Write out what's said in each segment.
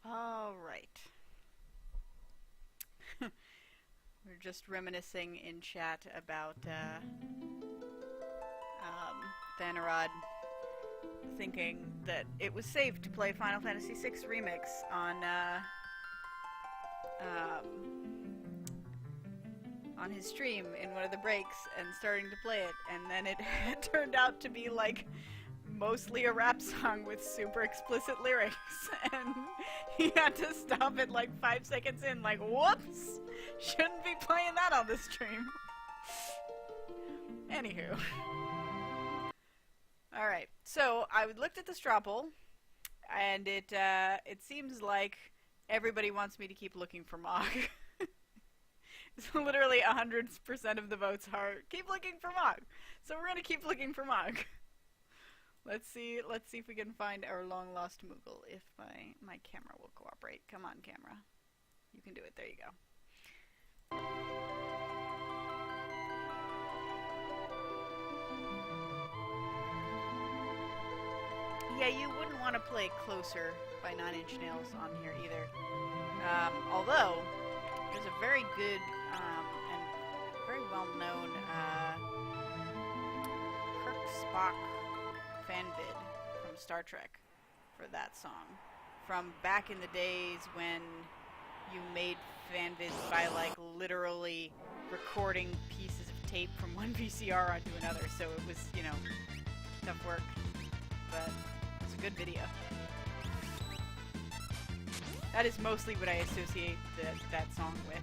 All right. We're just reminiscing in chat about Thanarod thinking that it was safe to play Final Fantasy VI Remix um, on his stream in one of the breaks and starting to play it, and then it turned out to be like mostly a rap song with super explicit lyrics, and he had to stop it like 5 seconds in, like, whoops! Shouldn't be playing that on the stream. Anywho. Alright, so I looked at the straw poll, and it seems like everybody wants me to keep looking for Mog. So literally 100% of the votes are keep looking for Mog. So we're gonna keep looking for Mog. Let's see if we can find our long lost Moogle, if my camera will cooperate. Come on, camera. You can do it. There you go. Yeah, you wouldn't want to play Closer by 9 Inch Nails on here either. Although, there's a very good and very well-known Kirk Spock fan vid from Star Trek for that song. From back in the days when you made fan vids by, like, literally recording pieces of tape from one VCR onto another, so it was, you know, tough work. But it's a good video. That is mostly what I associate that song with.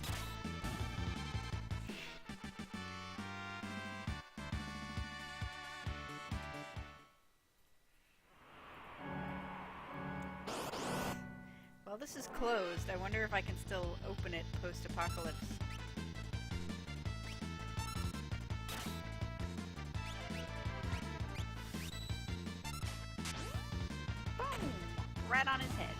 Well, this is closed. I wonder if I can still open it post-apocalypse. Boom! Right on his head.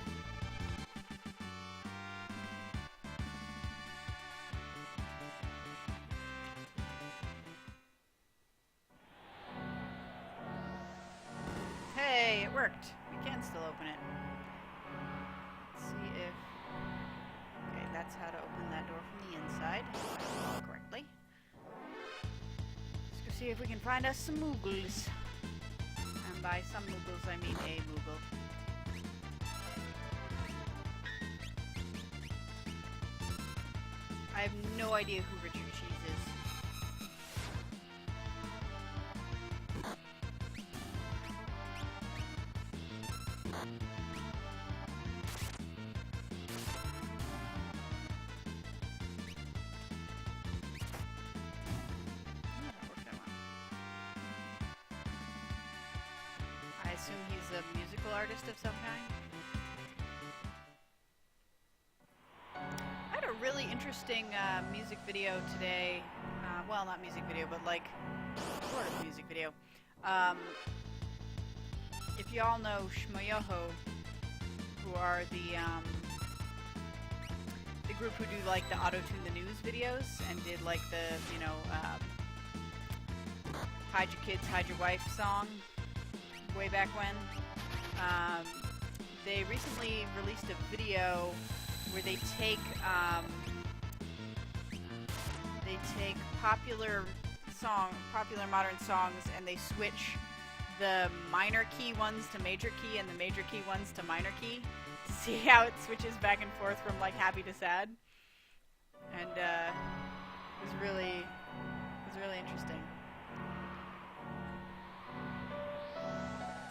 Hey, it worked. We can still open it. See if... Okay, that's how to open that door from the inside, if I recall correctly. Let's go see if we can find us some Moogles. And by some Moogles, I mean a Moogle. I have no idea who Richard Cheese is. I assume he's a musical artist of some kind. I had a really interesting music video today. Well, not music video, but like sort of music video. If y'all know Shmoyoho, who are the group who do like the auto-tune the news videos and did like the, you know, hide your kids, hide your wife song way back when. They recently released a video where they take popular modern songs, and they switch the minor key ones to major key and the major key ones to minor key to see how it switches back and forth from like happy to sad. And it was really interesting.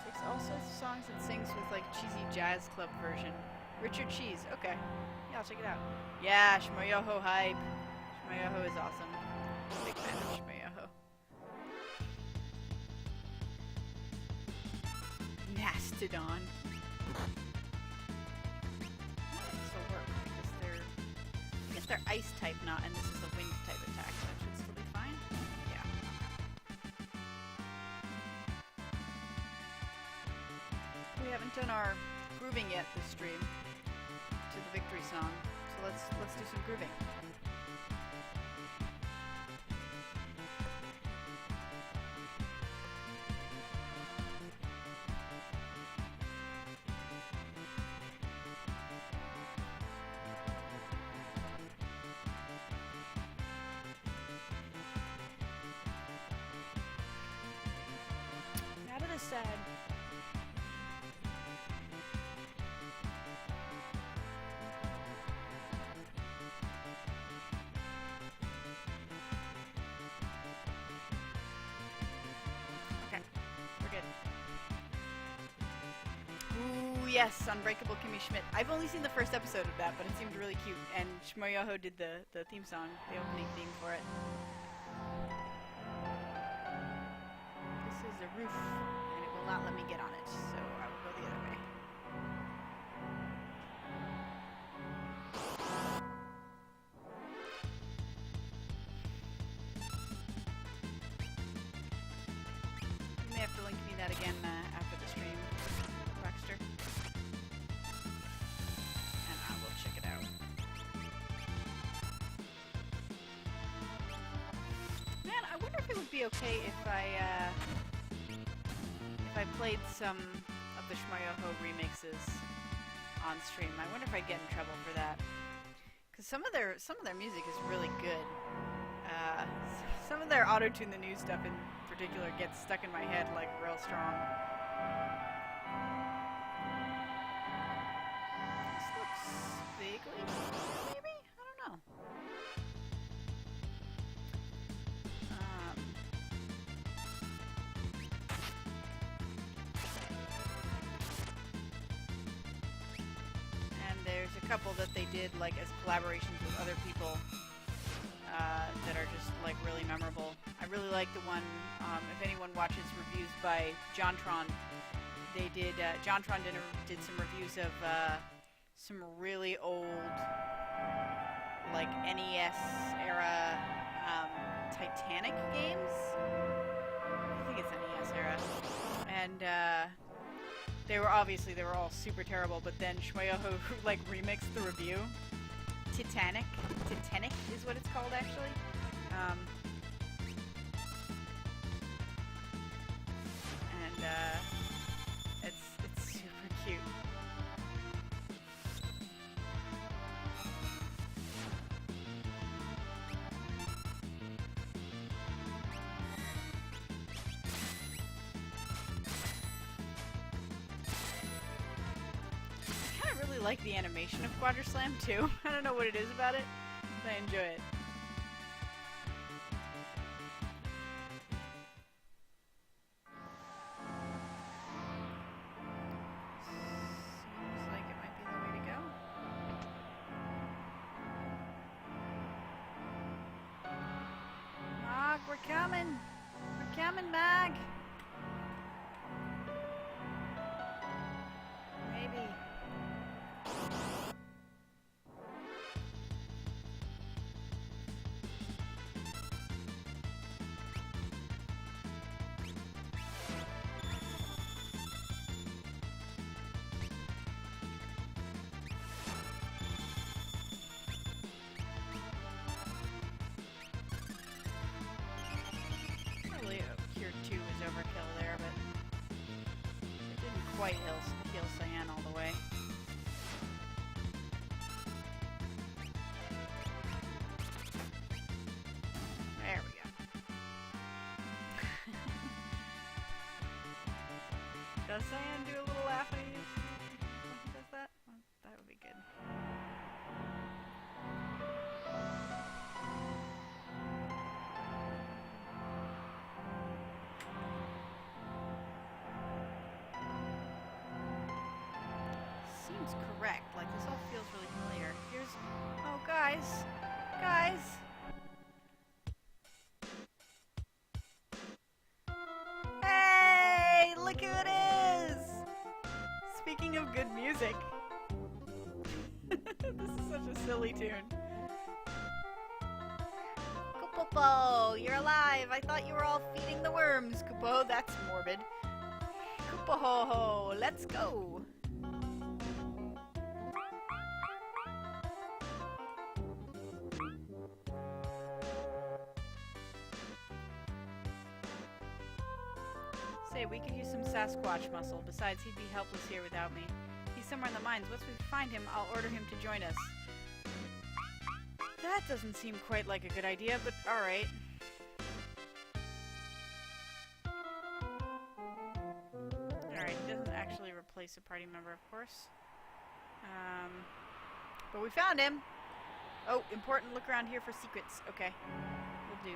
Takes all sorts of songs and sings with like cheesy jazz club version. Richard Cheese, okay. Yeah, I'll check it out. Yeah, Shmoyoho hype. Shmoyoho is awesome. Big fan of Shmoyoho. Mastodon. This will work because I guess they're ice type not, and this is a wind type attack, so it should still be fine. Yeah. We haven't done our grooving yet this stream to the victory song, so let's do some grooving. is sad. Okay, we're good. Ooh, yes, Unbreakable Kimmy Schmidt. I've only seen the first episode of that, but it seemed really cute. And Shmoyoho did the theme song, the opening theme for it. This is a roof, and it will not let me get on it, so I will go the other way. You may have to link me that again after the stream, Baxter. And I will check it out. Man, I wonder if it would be okay if I played some of the Shmoyoho remixes on stream. I wonder if I'd get in trouble for that. Because some of their music is really good. Some of their auto-tune the news stuff in particular gets stuck in my head like real strong. This looks vaguely, maybe? I don't know. And there's a couple that they did like as collaborations with other people that are just like really memorable. I really like the one, if anyone watches reviews by JonTron, they did, JonTron did some reviews of some really old, like NES era Titanic games. I think it's NES era. And they were all super terrible, but then Shmoyoho like remixed the review. Titanic is what it's called actually. And it's super cute. I really like the animation of Quadroslam too. I don't know what it is about it, but I enjoy it. Seems like it might be the way to go. Mag, we're coming! We're coming, Mag! Maybe. Probably Cure 2 is overkill there, but it didn't quite heal Cyan all the way. There we go. Does Cyan do a little laugh when he does that? Well, that would be good. Seems correct. Like, this all feels really familiar. Here's... Oh, guys! Guys! Hey! Look who it is! Speaking of good music. This is such a silly tune. Kupopo, you're alive! I thought you were all feeding the worms, Kupo. That's morbid. Kupoho, let's go! Say, we could use some Sasquatch muscle. Besides, he'd be helpless here without me. He's somewhere in the mines. Once we find him, I'll order him to join us. That doesn't seem quite like a good idea, but alright. Alright, he doesn't actually replace a party member, of course. But we found him! Oh, important, look around here for secrets. Okay, will do.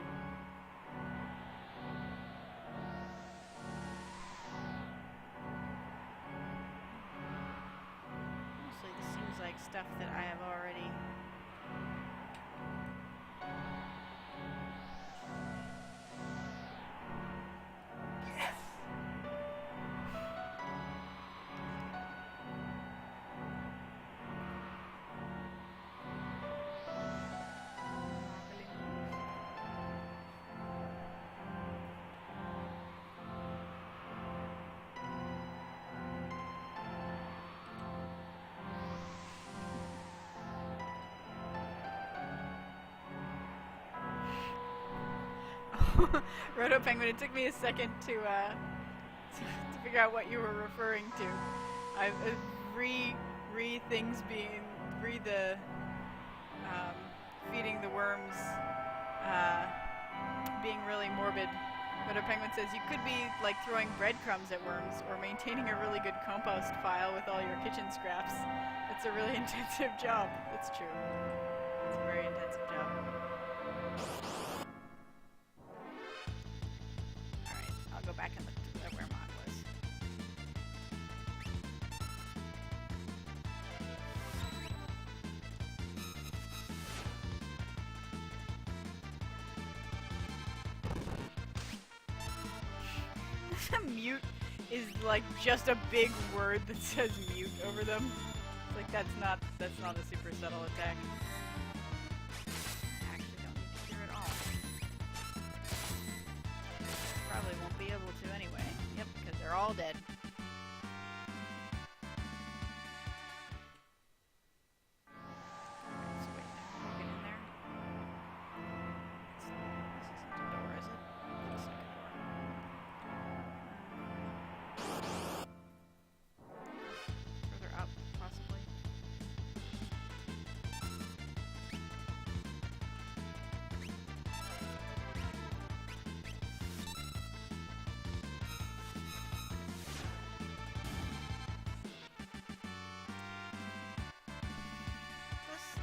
Mostly this seems like stuff that I have already... Roto Penguin, it took me a second to figure out what you were referring to. I've the feeding the worms being really morbid. Roto Penguin says you could be like throwing breadcrumbs at worms or maintaining a really good compost file with all your kitchen scraps. It's a really intensive job. It's true. It's a very intensive job. Go back and look at where Mog was. Mute is like just a big word that says mute over them. It's like that's not a super subtle attack. I actually don't need to cure at all. Probably won't be able to anyway. Yep, because they're all dead. Alright, so wait, now get in there. This isn't a door, is it? It's a second door. Further up, possibly.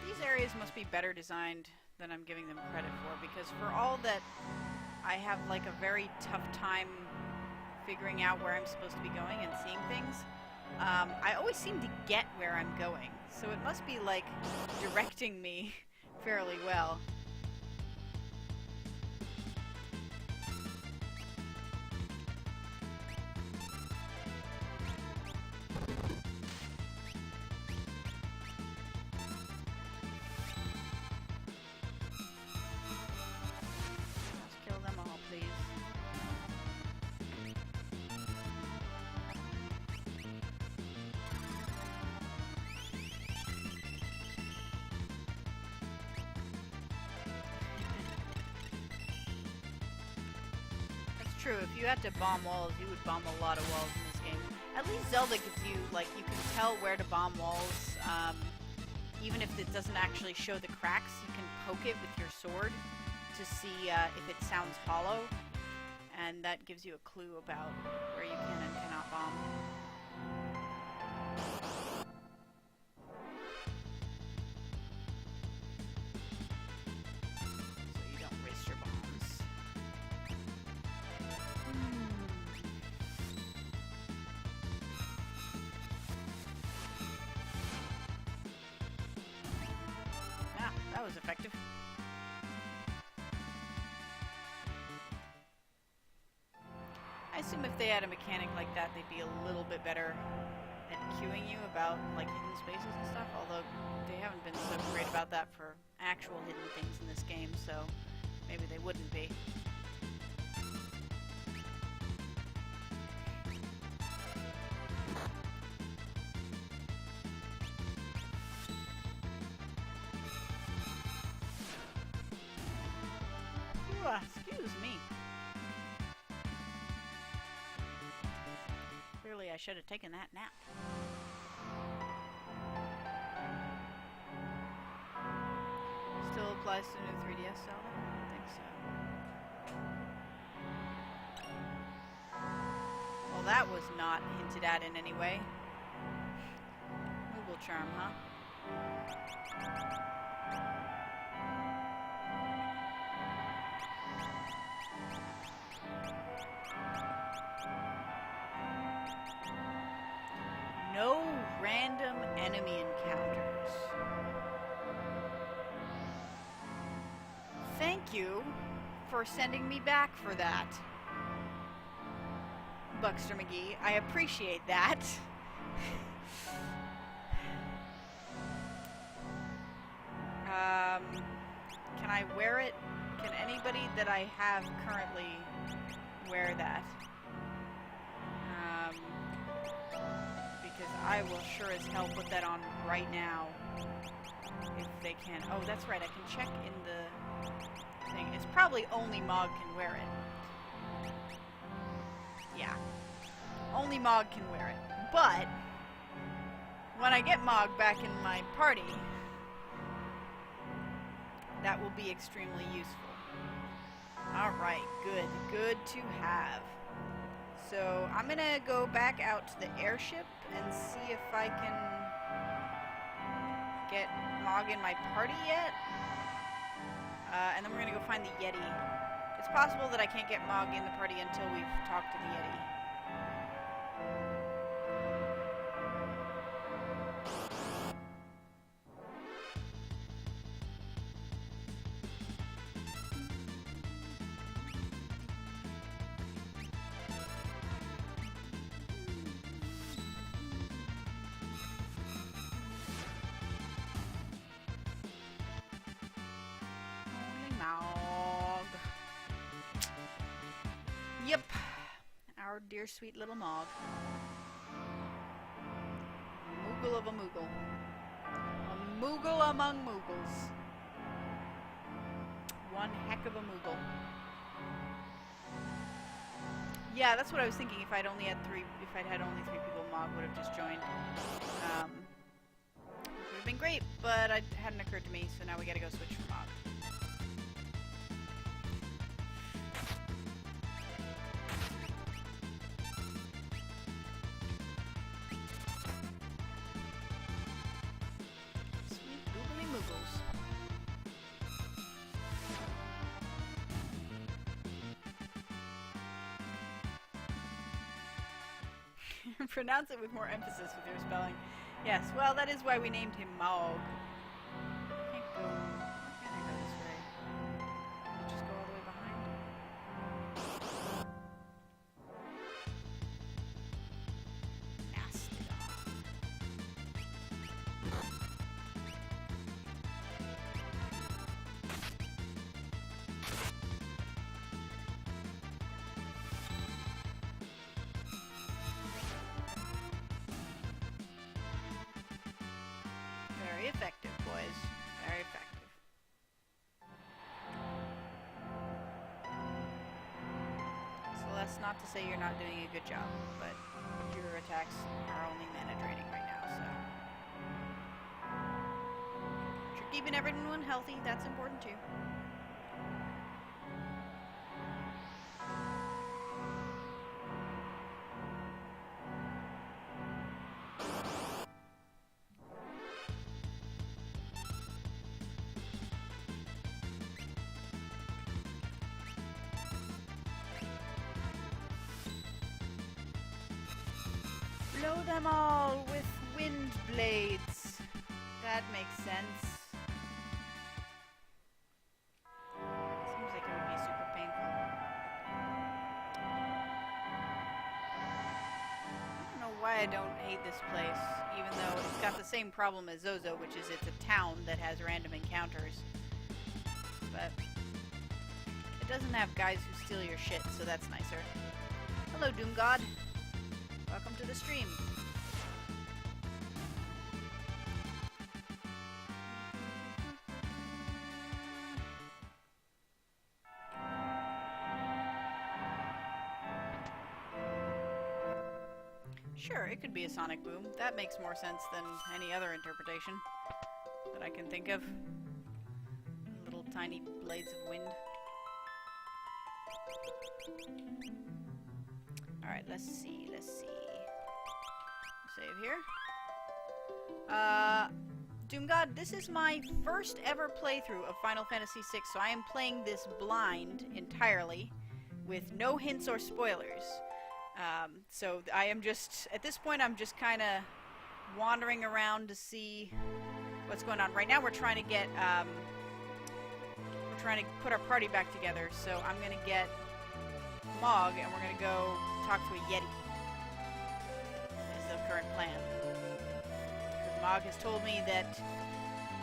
These areas must be better designed than I'm giving them credit for, because for all that I have like a very tough time figuring out where I'm supposed to be going and seeing things, I always seem to get where I'm going. So it must be like directing me fairly well. True, if you had to bomb walls, you would bomb a lot of walls in this game. At least Zelda gives you, like, you can tell where to bomb walls, even if it doesn't actually show the cracks, you can poke it with your sword to see if it sounds hollow, and that gives you a clue about where you can and cannot bomb. So you don't waste your bombs. That was effective. I assume if they had a mechanic like that, they'd be a little bit better at cueing you about like hidden spaces and stuff, although they haven't been so great about that for actual hidden things in this game, so maybe they wouldn't be. Excuse me. Clearly I should have taken that nap. Still applies to new 3DS Zelda? I don't think so. Well, that was not hinted at in any way. Moogle charm, huh? No random enemy encounters. Thank you for sending me back for that, Buckster McGee. I appreciate that. Can I wear it? Can anybody that I have currently wear that? Because I will sure as hell put that on right now. If they can. Oh, that's right. I can check in the thing. It's probably only Mog can wear it. Yeah. Only Mog can wear it. But when I get Mog back in my party, that will be extremely useful. Alright, good. Good to have. So, I'm gonna go back out to the airship and see if I can get Mog in my party yet. And then we're gonna go find the Yeti. It's possible that I can't get Mog in the party until we've talked to the Yeti. Mog. Yep. Our dear sweet little Mog. Moogle of a Moogle. A Moogle among Moogles. One heck of a Moogle. Yeah, that's what I was thinking. If I'd only had three people, Mog would have just joined. Would have been great, but it hadn't occurred to me, so now we gotta go switch for Mog. Pronounce it with more emphasis with your spelling. Yes, well, that is why we named him Mog. I can't go. Why can't I go this way? Can I just go all the way behind? Mastodon. Very effective, boys. Very effective. So that's not to say you're not doing a good job, but your attacks are only mana draining right now, so. But you're keeping everyone healthy, that's important too. Blow them all with wind blades. That makes sense. Seems like it would be super painful. I don't know why I don't hate this place, even though it's got the same problem as Zozo, which is it's a town that has random encounters. But it doesn't have guys who steal your shit, so that's nicer. Hello, Doom God. Welcome to the stream. Sure, it could be a sonic boom. That makes more sense than any other interpretation that I can think of. Little tiny blades of wind. Alright, Alright, let's see. Save here. Doomgod, this is my first ever playthrough of Final Fantasy VI, so I am playing this blind entirely, with no hints or spoilers. So I am just, at this point, I'm just kind of wandering around to see what's going on. Right now we're trying to get, we're trying to put our party back together, so I'm going to get Mog, and we're going to go talk to a Yeti. Is the current plan. Mog has told me that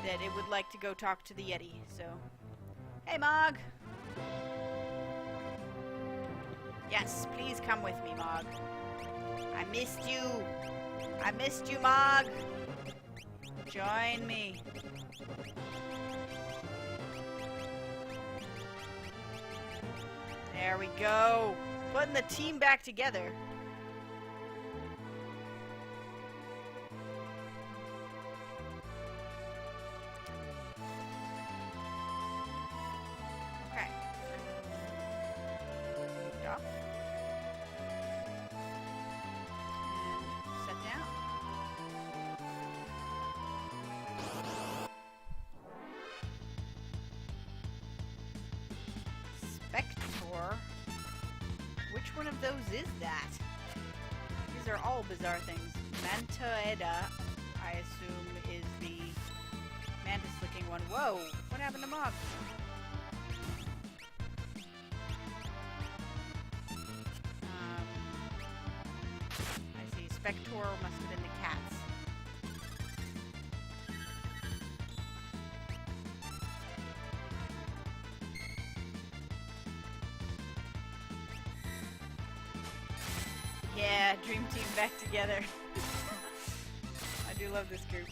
it would like to go talk to the Yeti, so... Hey, Mog! Yes, please come with me, Mog. I missed you! I missed you, Mog! Join me. There we go! Putting the team back together. Which one of those is that? These are all bizarre things. Mantoeda, I assume, is the mantis-looking one. Whoa! What happened to Mog? I see. Spector must have been the cats. Yeah, dream team back together. I do love this group.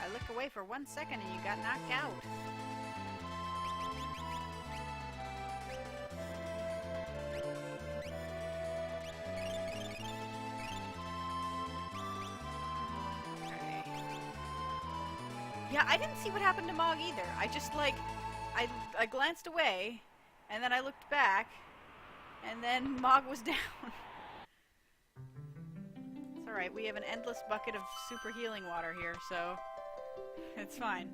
I looked away for 1 second and you got knocked out. Yeah, I didn't see what happened to Mog either. I just, like, I glanced away, and then I looked back, and then Mog was down. It's alright, we have an endless bucket of super healing water here, so it's fine.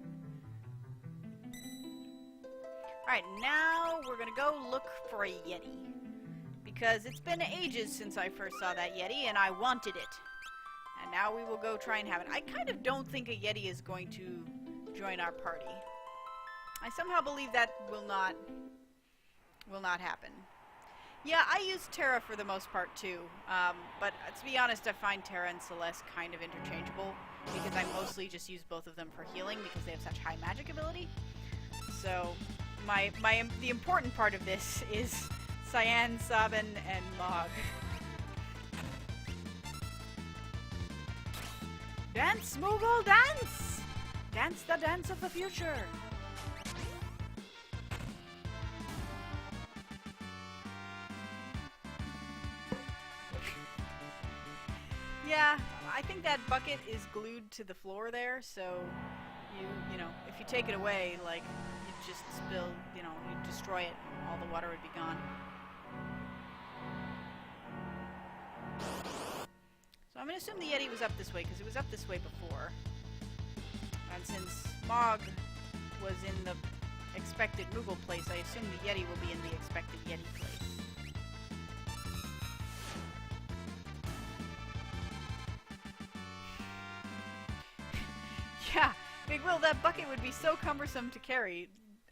Alright, now we're gonna go look for a Yeti. Because it's been ages since I first saw that Yeti, and I wanted it. And now we will go try and have it. I kind of don't think a Yeti is going to join our party. I somehow believe that will not happen. Yeah, I use Terra for the most part too. But to be honest, I find Terra and Celeste kind of interchangeable because I mostly just use both of them for healing because they have such high magic ability. So the important part of this is Cyan, Sabin, and Mog. Dance, Moogle, dance! Dance the dance of the future! Yeah, I think that bucket is glued to the floor there, so you know, if you take it away, like, you just spill, you know, you destroy it, all the water would be gone. So I'm going to assume the Yeti was up this way, because it was up this way before. And since Mog was in the expected Moogle place, I assume the Yeti will be in the expected Yeti place. Yeah, Big Will, that bucket would be so cumbersome to carry,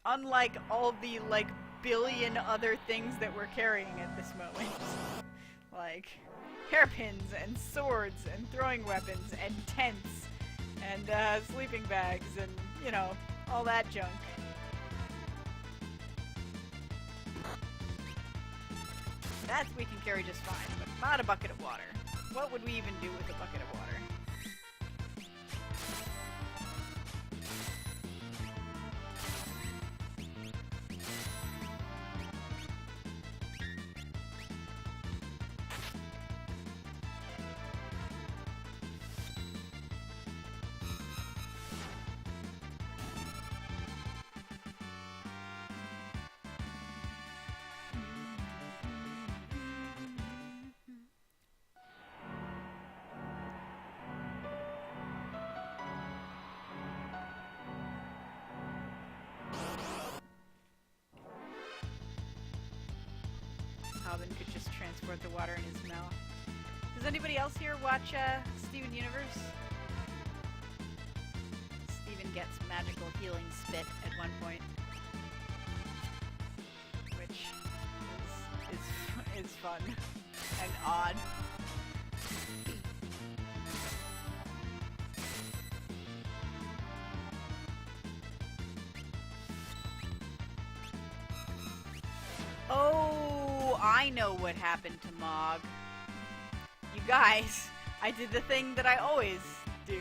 unlike all the, like, billion other things that we're carrying at this moment. Like hairpins and swords and throwing weapons and tents and sleeping bags and, you know, all that junk. That we can carry just fine, but not a bucket of water. What would we even do with a bucket of water? Hobbin could just transport the water in his mouth. Does anybody else here watch Steven Universe? Steven gets magical healing spit at one point, which is fun and odd. Oh, I know what happened to Mog. You guys, I did the thing that I always do,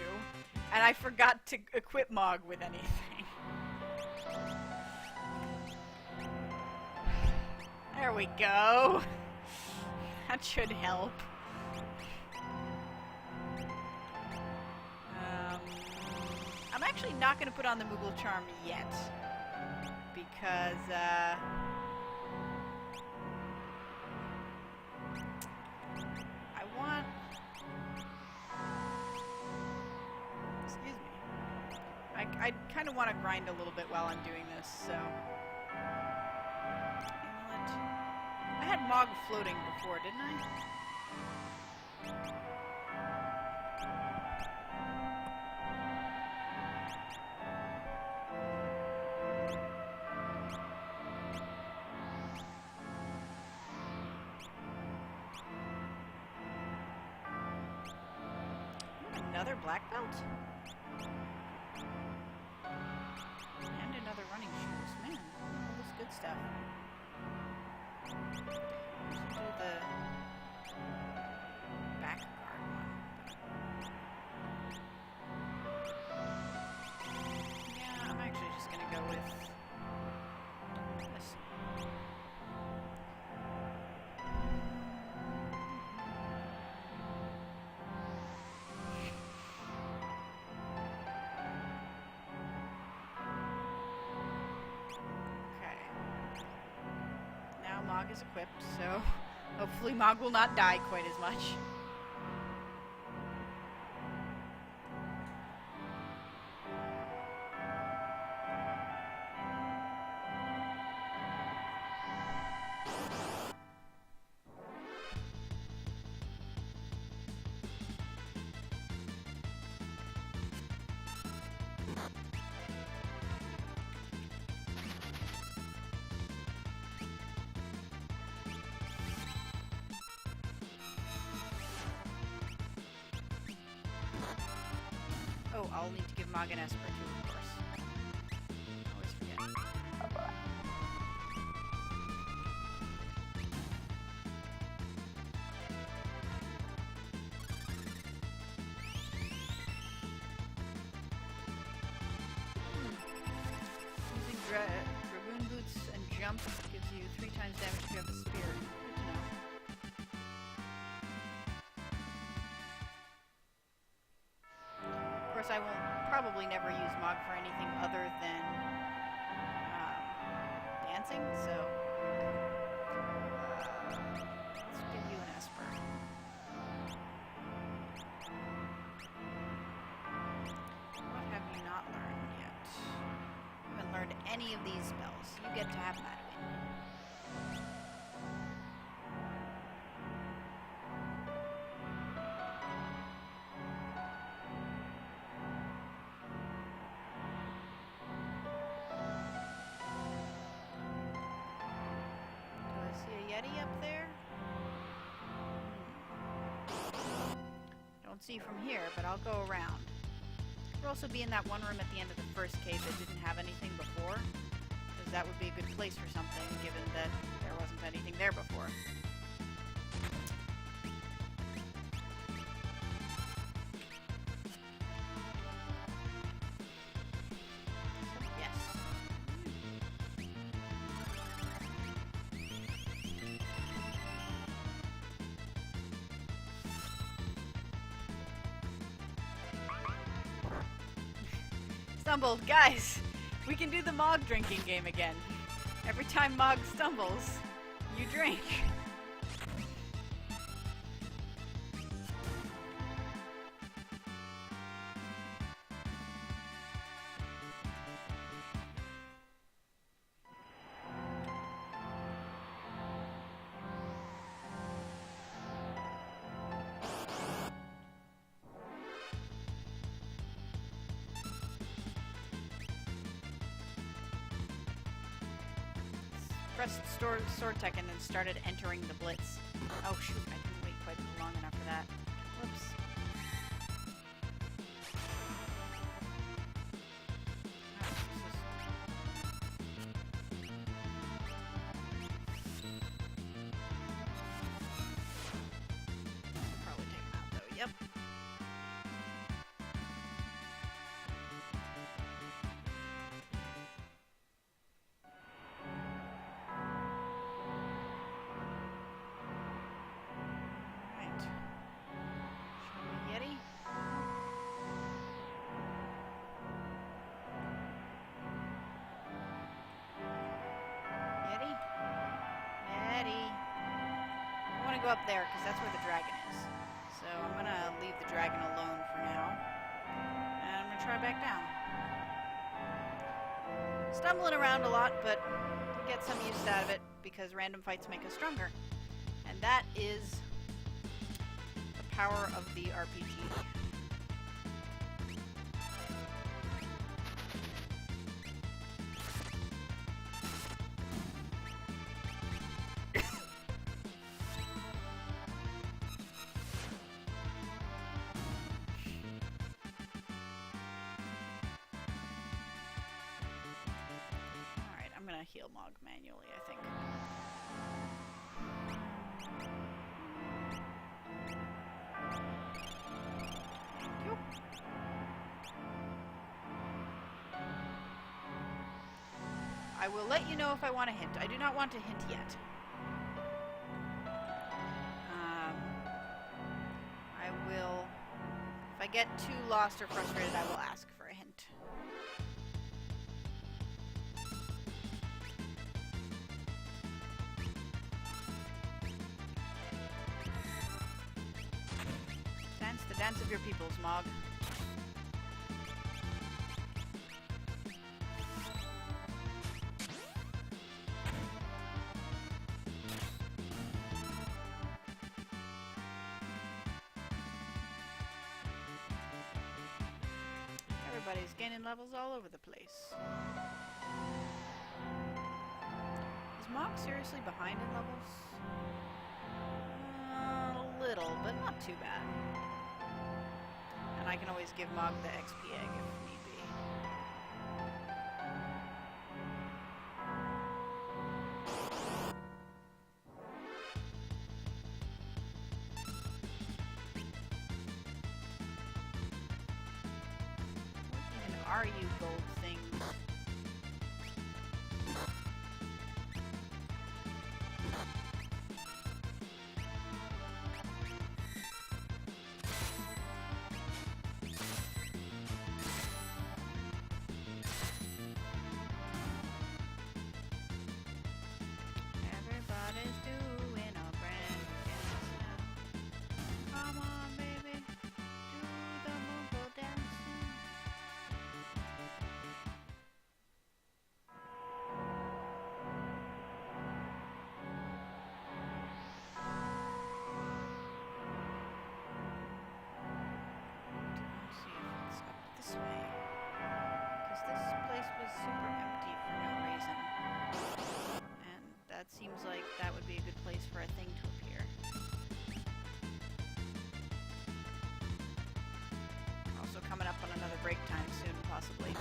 and I forgot to equip Mog with anything. There we go. That should help. I'm actually not going to put on the Moogle Charm yet, because, I kind of want to grind a little bit while I'm doing this, so... Amulet. I had Mog floating before, didn't I? Another black belt? And another running shoes. Man, all this good stuff. Let's do the back guard one. Yeah, I'm actually just gonna go with this. Mog is equipped, so hopefully Mog will not die quite as much. Oh, I'll need to give Mog an Esper too, of course. Always forget. Using Dragoon Boots and Jump gives you 3 times damage if you have a spear. Good to know. Of course, I will probably never use Mog for anything other than dancing, so let's give you an Esper. What have you not learned yet? You haven't learned any of these spells. You get to have that win. Yeti up there? Don't see from here, but I'll go around. We'll also be in that one room at the end of the first cave that didn't have anything before, because that would be a good place for something, given that there wasn't anything there before. Stumbled. Guys, we can do the Mog drinking game again. Every time Mog stumbles, you drink. pressed sword Tekken and started entering the blitz. Oh shoot, I didn't wait quite long enough for that. Whoops. Probably take him out though, yep. Go up there because that's where the dragon is. So I'm gonna leave the dragon alone for now. And I'm gonna try back down. Stumbling around a lot, but get some use out of it because random fights make us stronger. And that is the power of the RPG. I'm gonna heal Mog manually, I think. Thank you. I will let you know if I want a hint. I do not want a hint yet. I will... If I get too lost or frustrated, I will ask for a hint. Dance of your peoples, Mog. Everybody's gaining levels all over the place. Is Mog seriously behind in levels? A little, but not too bad. And I can always give Mog the XP egg if need be. What even are you, gold things? Seems like that would be a good place for a thing to appear. Also coming up on another break time soon, possibly.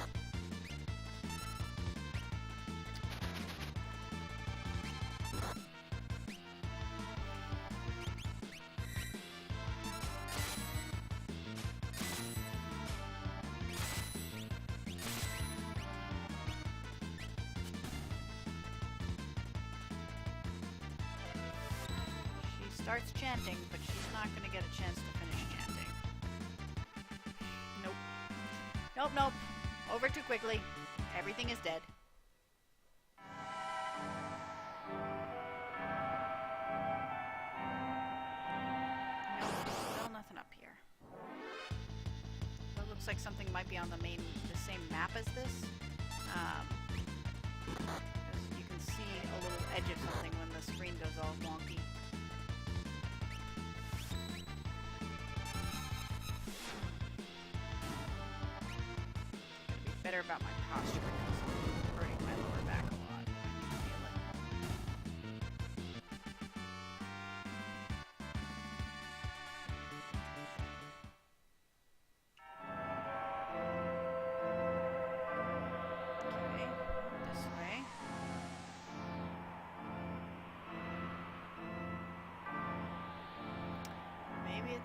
Starts chanting, but she's not going to get a chance to finish chanting. Nope. Nope, nope. Over too quickly. Everything is dead. Nope, still nothing up here. It looks like something might be on the same map as this. You can see a little edge of something when the screen goes all wonky. Better about my posture because I'm hurting my lower back a lot. I can feel it.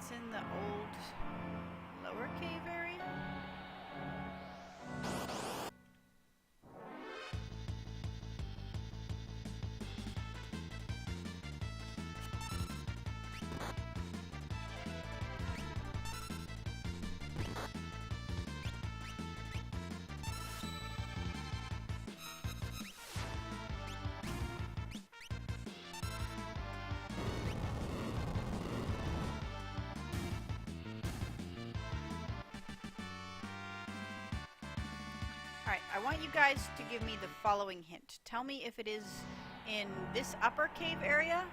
it's in the old lower cave area? Alright, I want you guys to give me the following hint. Tell me if it is in this upper cave area,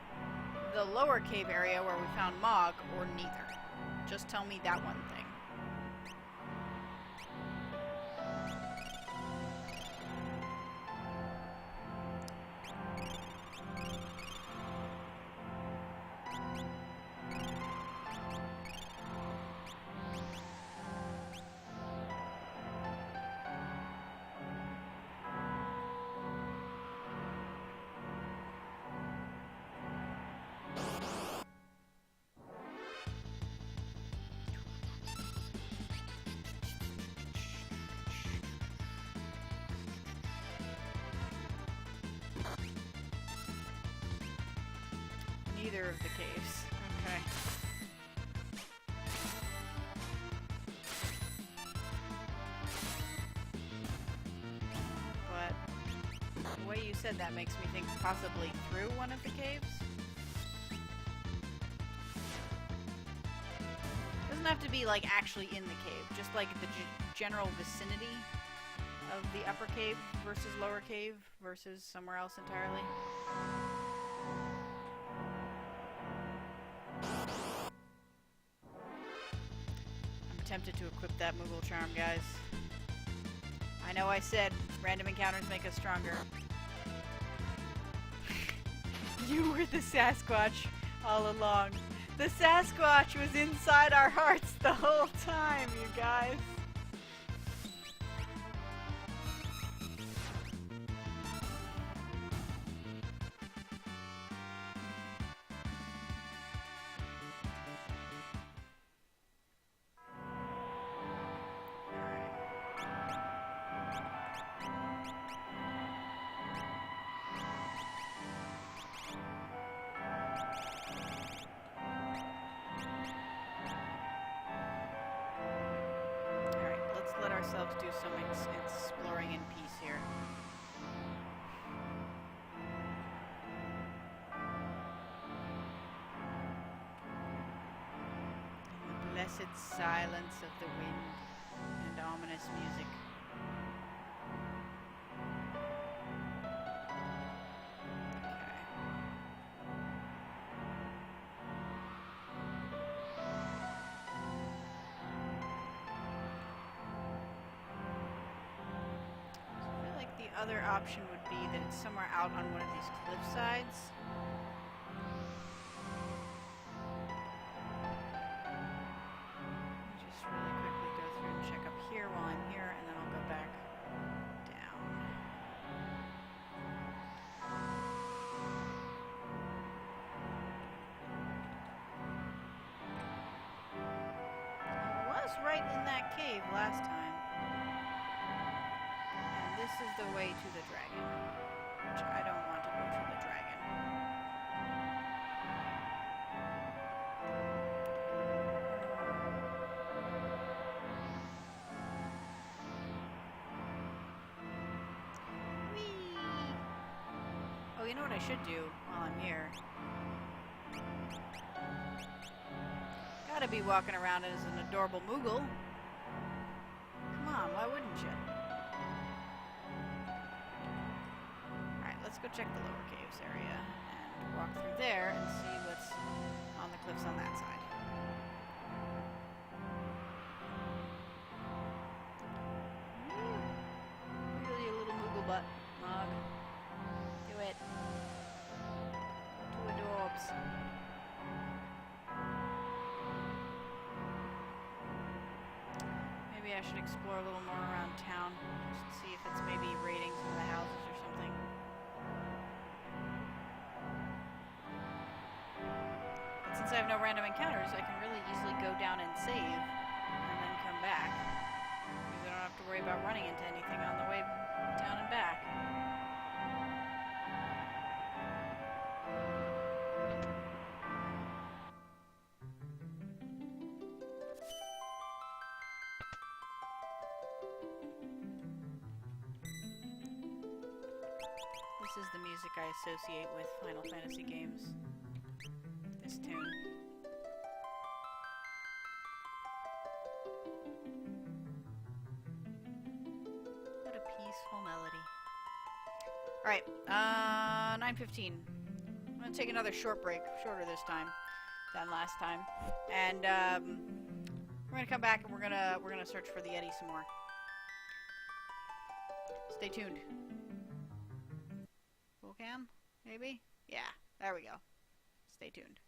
the lower cave area where we found Mog, or neither. Just tell me that one thing. Neither of the caves. Okay. But the way you said that makes me think possibly through one of the caves. Doesn't have to be like actually in the cave, just like the general vicinity of the upper cave versus lower cave versus somewhere else entirely. Tempted to equip that Moogle charm, guys. I know I said random encounters make us stronger. You were the Sasquatch all along. The Sasquatch was inside our hearts the whole time, you guys. Ourselves do some exploring in peace here. In the blessed silence of the wind and ominous music. Other option would be that it's somewhere out on one of these cliff sides. Just really quickly go through and check up here while I'm here, and then I'll go back down. I was right in that cave last time. This is the way to the dragon, which I don't want to go to the dragon. Whee! Oh, you know what I should do while I'm here? Gotta be walking around as an adorable Moogle. Come on, why wouldn't you? Let's go check the lower caves area and walk through there and see what's on the cliffs on that side. Wiggle your little Moogle butt, Mog. Do it. Two adorbs. Maybe I should explore a little more around town, just to see if it's maybe raiding some of the houses or something. since I have no random encounters, I can really easily go down and save, and then come back. Because I don't have to worry about running into anything on the way down and back. This is the music I associate with Final Fantasy games. This tune. What a peaceful melody. Alright, 9:15. I'm gonna take another short break, shorter this time than last time. And we're gonna come back and we're gonna search for the Yeti some more. Stay tuned. Full cam? Maybe? Yeah, there we go. Stay tuned.